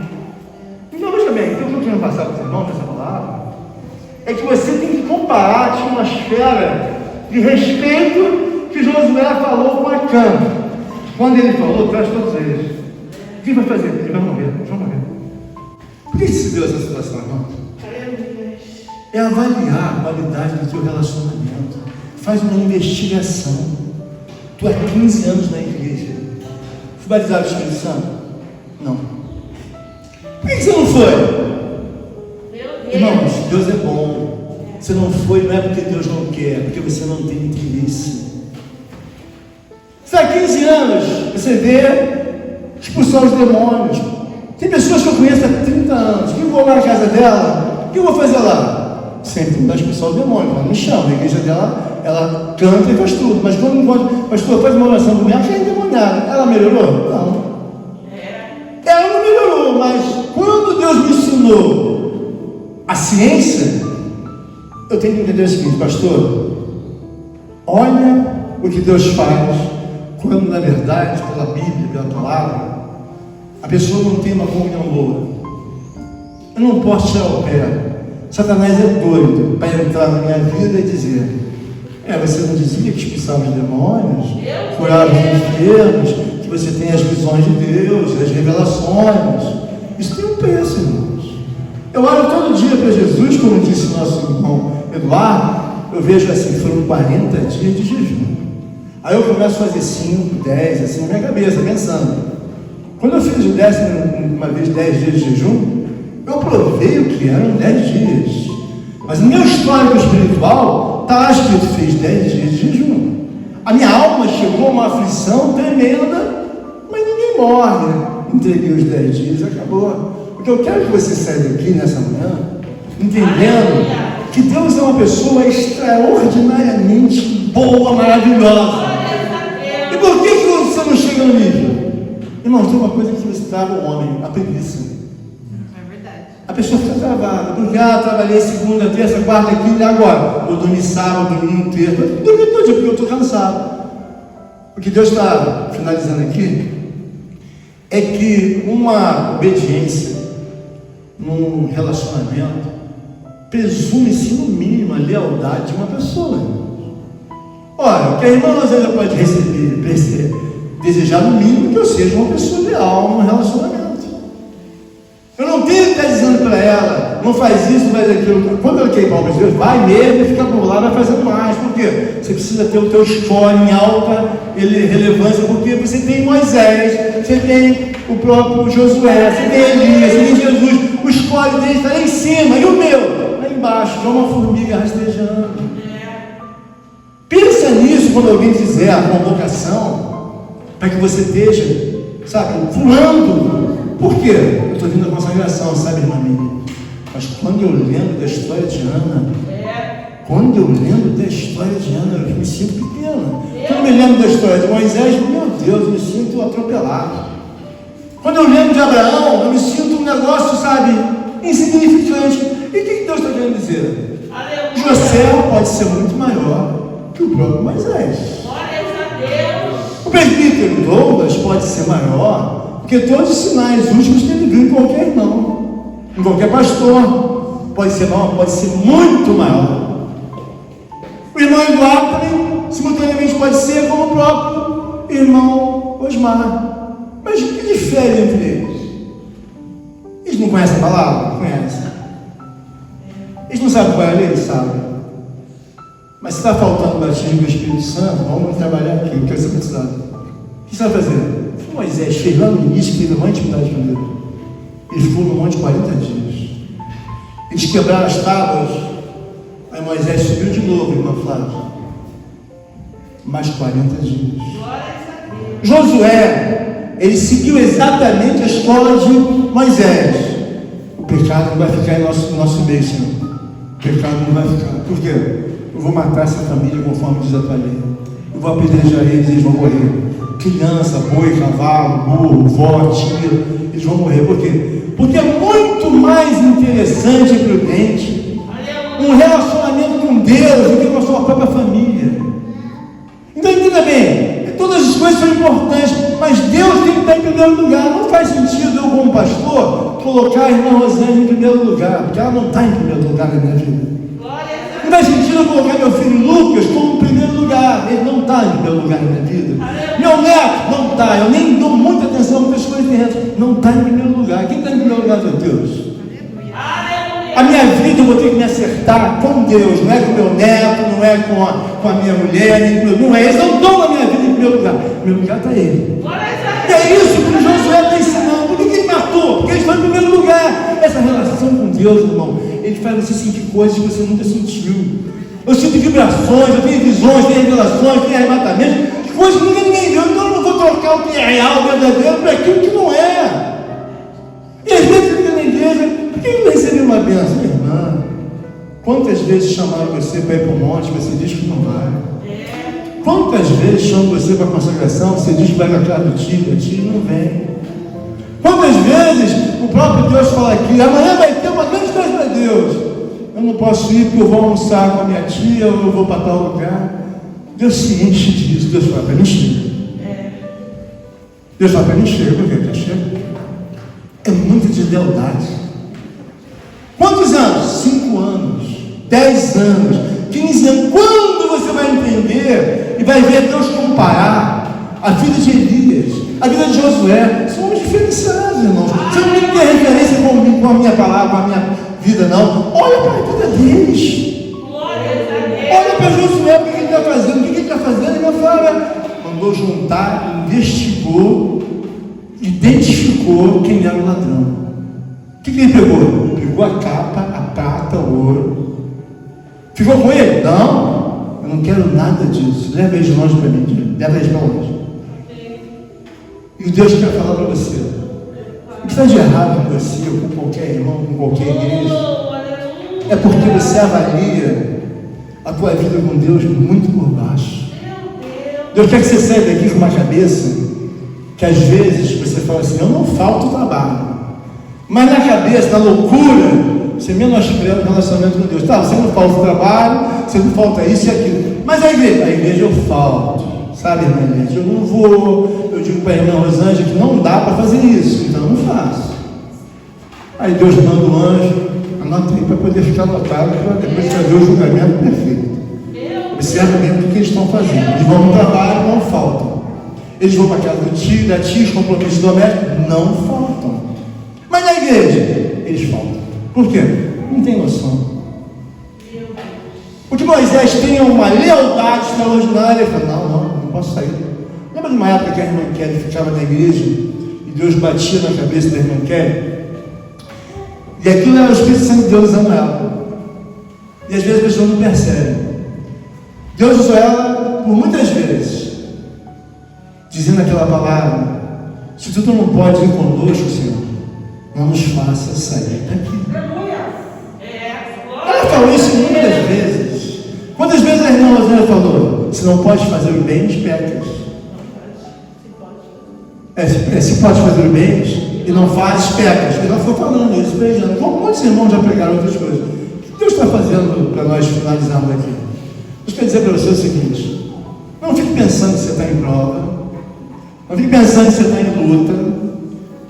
Então, veja bem, então o que eu quero passar para os irmãos nessa palavra é que você tem que comparar a atmosfera de respeito que Josué falou com Acã. Quando ele falou, traz todos eles. O que vai fazer? Ele vai morrer. Eles vão morrer. Por que se deu essa situação, irmão? É avaliar a qualidade do teu relacionamento. Faz uma investigação. Tu há 15 anos na igreja. Fui batizado com o Espírito Santo? Não. Por que você não foi? Meu Deus! Irmãos, Deus é bom. Você não foi, não é porque Deus não quer, é porque você não tem interesse. Você há 15 anos, você vê expulsar os demônios. Tem pessoas que eu conheço há 30 anos, que eu vou lá na casa dela, o que eu vou fazer lá? Sempre tentar expulsar os demônios, ela me chama, a igreja dela, ela canta e faz tudo, mas quando encontra, pastor, faz uma oração comigo, ela já é endemoniada. Ela melhorou? Não. Ela não melhorou, mas quando Deus me ensinou a ciência, eu tenho que entender o seguinte, pastor, olha o que Deus faz quando, na verdade, pela Bíblia, pela palavra, a pessoa não tem uma comunhão boa. Eu não posso tirar o pé. Satanás é doido para entrar na minha vida e dizer: você não dizia que expulsava os demônios, curava os enfermos, que você tem as visões de Deus, as revelações. Isso tem um preço, irmãos. Eu olho todo dia para Jesus, como disse nosso irmão Eduardo, eu vejo assim, foram 40 dias de jejum. Aí eu começo a fazer 5, 10, assim, na minha cabeça, pensando. Quando eu fiz o 10 dias de jejum, eu provei o que eram 10 dias. Mas no meu histórico espiritual, está lá escrito, fez 10 dias de jejum. A minha alma chegou a uma aflição tremenda, mas ninguém morre. Entreguei os 10 dias e acabou. Porque eu quero que você saia daqui nessa manhã, entendendo que Deus é uma pessoa extraordinariamente boa, maravilhosa. E por que você não chega no nível? Irmãos, tem uma coisa que você trava o homem, a preguiça. É verdade. A pessoa fica travada, porque trabalhei segunda, terça, quarta, quinta, agora eu dormi sábado, domingo, terça, dormi todo dia porque eu estou cansado. O que Deus está finalizando aqui é que uma obediência num relacionamento presume-se no mínimo a lealdade de uma pessoa. Olha, o que a irmã Rosana pode receber, desejar no mínimo que eu seja uma pessoa leal num relacionamento. Eu não tenho que estar dizendo para ela, não faz isso, não faz aquilo. Quando ela quer ir para o Deus, vai mesmo e fica por lá, vai fazendo mais. Por quê? Você precisa ter o teu score em alta relevância, porque você tem Moisés, você tem o próprio Josué, você tem Elias, você tem Jesus. O score dele está lá em cima, e o meu? Lá embaixo, como uma formiga rastejando. Pensa nisso quando alguém fizer a convocação, para que você esteja, sabe, voando. Por quê? Eu estou vindo da consagração, sabe, irmã minha? Mas quando eu lembro da história de Ana, eu me sinto pequena. Quando eu me lembro da história de Moisés, meu Deus, eu me sinto atropelado. Quando eu lembro de Abraão, eu me sinto um negócio, sabe, insignificante. E o que Deus está querendo dizer? José pode ser muito maior que o próprio Moisés. O presbítero Douglas pode ser maior, porque todos os sinais últimos que ele viu em qualquer irmão, em qualquer pastor, pode ser maior, pode ser muito maior. O irmão Eduardo também, simultaneamente, pode ser como o próprio irmão Osmar. Mas o que difere entre eles? Eles não conhecem a palavra? Conhecem. Eles não sabem qual é a lei? Sabem. Mas se está faltando o batismo do Espírito Santo, vamos trabalhar aqui, o que você precisa. O que você vai fazer? Moisés fez lá no início, fez uma intimidade com Deus. Ele ficou no monte 40 dias. Eles quebraram as tábuas. Aí Moisés subiu de novo, irmã Flávia. Mais 40 dias. Josué, ele seguiu exatamente a escola de Moisés. O pecado não vai ficar em nosso meio, Senhor. O pecado não vai ficar. Por quê? Eu vou matar essa família conforme diz a tua lei. Eu vou apedrejar eles vão morrer. Criança, boi, cavalo, burro, vó, tia, eles vão morrer. Por quê? Porque é muito mais interessante e prudente um relacionamento com Deus do que com a sua própria família. Então entenda bem, todas as coisas são importantes, mas Deus tem que estar em primeiro lugar. Não faz sentido eu, como pastor, colocar a irmã Rosane em primeiro lugar, porque ela não está em primeiro lugar na minha vida. Não faz sentido eu colocar meu filho Lucas como primeiro lugar. Ele não está em primeiro lugar na minha vida. Meu neto não está. Eu nem dou muita atenção a muitas coisas terrenas. Não está em primeiro lugar. Quem está em primeiro lugar, meu Deus? A minha vida eu vou ter que me acertar com Deus. Não é com meu neto, não é com a minha mulher, nem com não é. Eles não estão na minha vida em primeiro lugar. Em primeiro lugar está ele. E é isso que o Josué está ensinando. Por que ele matou? Porque ele foi em primeiro lugar. Essa relação com Deus, irmão, ele faz você sentir coisas que você nunca sentiu. Eu sinto vibrações, eu tenho visões, tenho revelações, tenho arrebatamentos, coisas que ninguém viu. Então eu não vou trocar o que é real, verdadeiro, por aquilo que não é. E às vezes fica na igreja, por que não recebeu uma bênção? Minha irmã, quantas vezes chamaram você para ir para o monte, você diz que não vai? Quantas vezes chamam você para a consagração, você diz que vai na casa do tio e não vem? Quantas vezes o próprio Deus fala aqui, amanhã vai ter uma grande festa para Deus. Eu não posso ir porque eu vou almoçar com a minha tia, ou eu vou para tal lugar. Deus se enche disso. Deus fala para mim, chega. Deus fala para mim, chega. Por quê? Chega. É muito deslealdade. Quantos anos? 5 anos, 10 anos, 15 anos. Quando você vai entender e vai ver Deus comparar a vida de Elias, a vida de Josué? São homens diferenciados, irmãos. Você não tem que ter referência com a minha palavra, com a minha vida, não. Olha para a vida deles. Olha para Josué, o que ele está fazendo? O que ele está fazendo? Ele fala, mandou juntar, investigou, identificou quem era o ladrão. O que ele pegou? Pegou a capa, a prata, o ouro. Ficou com ele? Não, eu não quero nada disso. Leva eles longe para mim. Leva eles para longe. E o Deus quer falar para você. O que está de errado com você, ou com qualquer irmão, com qualquer igreja? É porque você avalia a tua vida com Deus muito por baixo. Deus quer que você saia daqui com uma cabeça que às vezes você fala assim, eu não falto trabalho. Mas na cabeça, na loucura, você menospreza o relacionamento com Deus. Tá, você não falta trabalho, você não falta isso e aquilo. Mas a igreja eu falto. Sabe, irmã Eliette, eu não vou. Eu digo para a irmã Rosângela que não dá para fazer isso, então eu não faço. Aí Deus manda o anjo, anota aí para poder ficar anotado, para depois fazer o julgamento perfeito. Observa mesmo o que eles estão fazendo. Eles vão no trabalho, não faltam. Eles vão para a casa do tio, da tia, os compromissos domésticos, não faltam. Mas na igreja, eles faltam. Por quê? Não tem noção. Porque Moisés tinha uma lealdade extraordinária. Ele falou, não posso sair. Lembra de uma época que a irmã Kelly ficava na igreja e Deus batia na cabeça da irmã Kelly? E aquilo era o Espírito Santo de Deus usando ela. E às vezes a pessoa não percebe. Deus usou ela por muitas vezes, dizendo aquela palavra, se tu não pode ir conosco, Senhor, não nos faça sair daqui. Ela falou isso muitas vezes. Quantas vezes a irmã Rosângela falou, se não pode fazer o bem, pecas. Se pode fazer o bem e não faz, pecas. Ela foi falando isso, beijando. Como muitos irmãos já pregaram outras coisas. O que Deus está fazendo para nós finalizarmos aqui? Deus quer dizer para você o seguinte, não fique pensando que você está em prova, não fique pensando que você está em luta.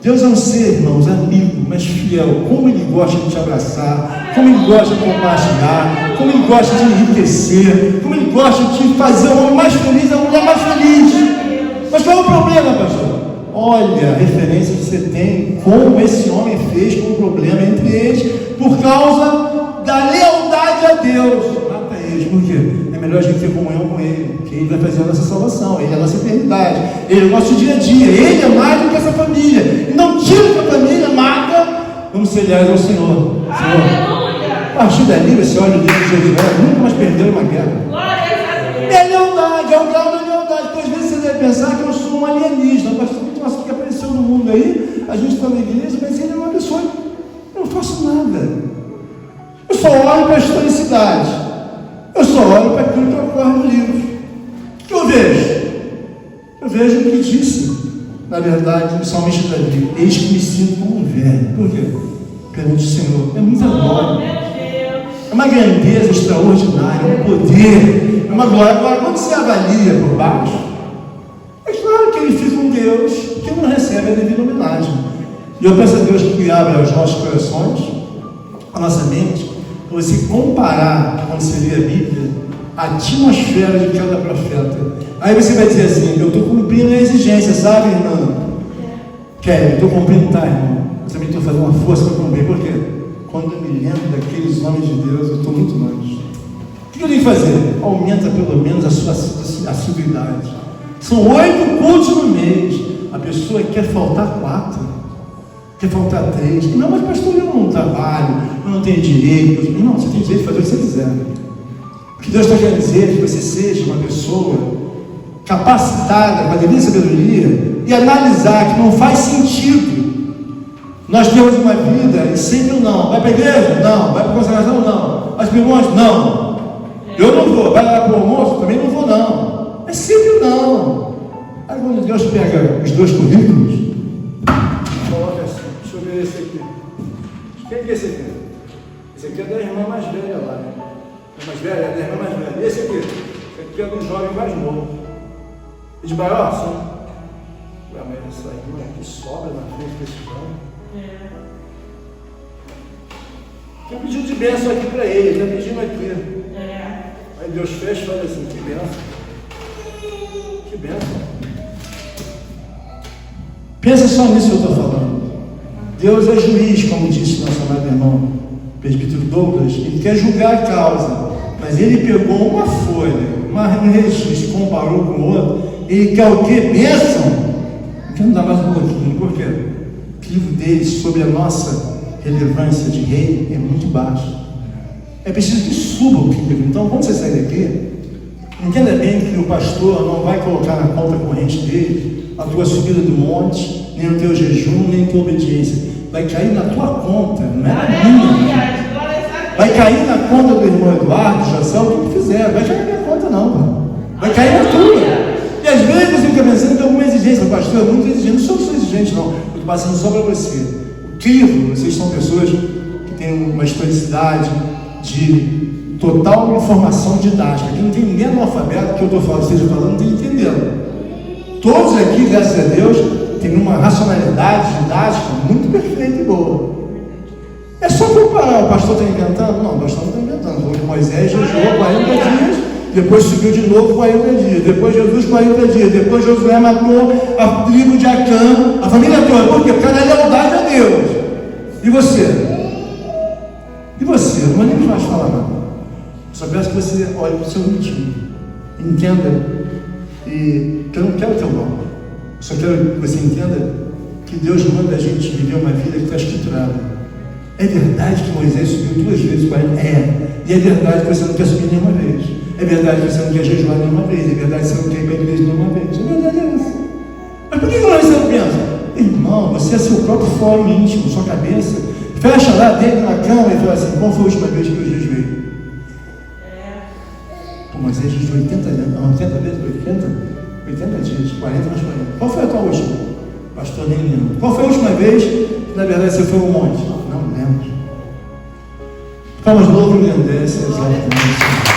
Deus é um ser, irmãos, amigo, mas fiel. Como Ele gosta de te abraçar, como Ele gosta de compartilhar, como Ele gosta de enriquecer, como Ele gosta de te fazer o homem mais feliz, a mulher mais feliz. Mas qual é o problema, pastor? Olha a referência que você tem, como esse homem fez com o problema entre eles, por causa da lealdade a Deus. Mata eles, por quê? É melhor a gente ter comunhão com Ele, que Ele vai fazer a nossa salvação, Ele é a nossa eternidade, Ele é o nosso dia a dia, Ele é mais do que essa família. E não tira essa família, mata. Vamos ser leais ao Senhor. A partir dali, você olha o Deus de Josué, nunca mais perdeu uma guerra. É lealdade, é o grau da lealdade. Porque às vezes você deve pensar que eu sou um alienígena, pastor que apareceu no mundo aí, a gente está na igreja, mas ele é uma pessoa, eu não faço nada. Eu só olho para a historicidade. Eu só olho para aquilo que ocorre no livro. O que eu vejo? Eu vejo o que disse, na verdade, o salmista Davi: eis que me sinto como um velho. Por quê? Perante o Senhor. É muita glória. É uma grandeza extraordinária, é um poder, é uma glória. Agora, quando você avalia por baixo, é claro que ele fica um Deus que não recebe a devida homenagem. E eu peço a Deus que abra os nossos corações, a nossa mente, para você comparar, quando você lê a Bíblia, a atmosfera de cada profeta. Aí você vai dizer assim: eu estou cumprindo a exigência, sabe, irmã? Kelly, eu estou cumprindo, tá, irmão? Eu também estou fazendo uma força para cumprir. Por quê? Quando eu me lembro daqueles homens de Deus, eu estou muito longe. O que eu tenho que fazer? Aumenta pelo menos a sua assiduidade. São 8 cultos no mês. A pessoa quer faltar 4, quer faltar 3. Não, mas pastor, eu não trabalho, eu não tenho direito. Não, você tem direito de fazer o que você quiser. O que Deus está querendo dizer é que você seja uma pessoa capacitada para ter sabedoria e analisar que não faz sentido nós temos uma vida e sempre não. Vai para a igreja? Não. Vai para a consagração? Não. Vai para o monte? Não. Eu não vou. Vai lá para o almoço? Também não vou, não. É sempre não. Aí quando Deus pega os 2 currículos, coloca assim: deixa eu ver esse aqui. Quem que é esse aqui? Esse aqui é da irmã mais velha lá, né? É mais velha? É da irmã mais velha. Esse aqui é do jovem mais novo. E de maior? Sim. Ué, mas essa irmã aqui sobra na frente desse jovem. Tem um pedido de bênção aqui para ele, está pedindo aqui. Aí Deus fecha e fala assim: que bênção. Que bênção. Pensa só nisso que eu estou falando. Deus é juiz, como disse nosso amado irmão presbítero Douglas. Ele quer julgar a causa, mas ele pegou uma folha, um registro, comparou com o outro. Ele quer o quê? Bênção. Então não dá mais um pouquinho. Por quê? O crivo dele sobre a nossa relevância de rei é muito baixo. É preciso que suba o crivo. Então, quando você sair daqui, entenda bem que o pastor não vai colocar na conta corrente dele a tua subida do monte, nem o teu jejum, nem a tua obediência. Vai cair na tua conta, não é na minha. Vai cair na conta do irmão Eduardo, José, o que ele fizer. Vai cair na minha conta, não, mano. Vai cair na tua. E às vezes você fica pensando que é alguma exigência. O pastor é muito exigente. Não sou exigente, não. Eu estou passando só para você. O crivo, vocês são pessoas que têm uma historicidade de total informação didática. Aqui não tem ninguém analfabeto que eu estou falando, esteja falando, não tem entendendo. Todos aqui, graças a Deus, têm uma racionalidade didática muito perfeita e boa. É só comparar. O pastor está inventando? Não, o pastor não está inventando. Porque Moisés jejuou 40 dias, depois subiu de novo 40 dias, depois Jesus 40 dias, depois Josué matou a tribo de Acã, a família toda. Por quê? Porque era lealdade a Deus. E você? E você? Não é nem mais falar nada. Só peço que você olhe para o seu ritmo, entenda, e que eu não quero o teu mal. Só quero que você entenda que Deus manda a gente viver uma vida que está escriturada. É verdade que Moisés subiu 2 vezes 40? É. E é verdade que você não quer subir nenhuma vez. É verdade que você não quer jejuar nenhuma vez. É verdade que você não quer ir para a igreja nenhuma vez. É verdade isso. Mas por que você não pensa? Irmão, você é seu próprio fórum íntimo, sua cabeça. Fecha lá dentro na cama e fala assim: qual foi a última vez que eu jejuei? Pô, Moisés jejuou 80 vezes, 80 dias, 40 mais 40. Qual foi a tua última? Pastor, nem lembro. Qual foi a última vez que na verdade você foi ao monte? Não lembro. Palmas louvo e engrandece, exalta.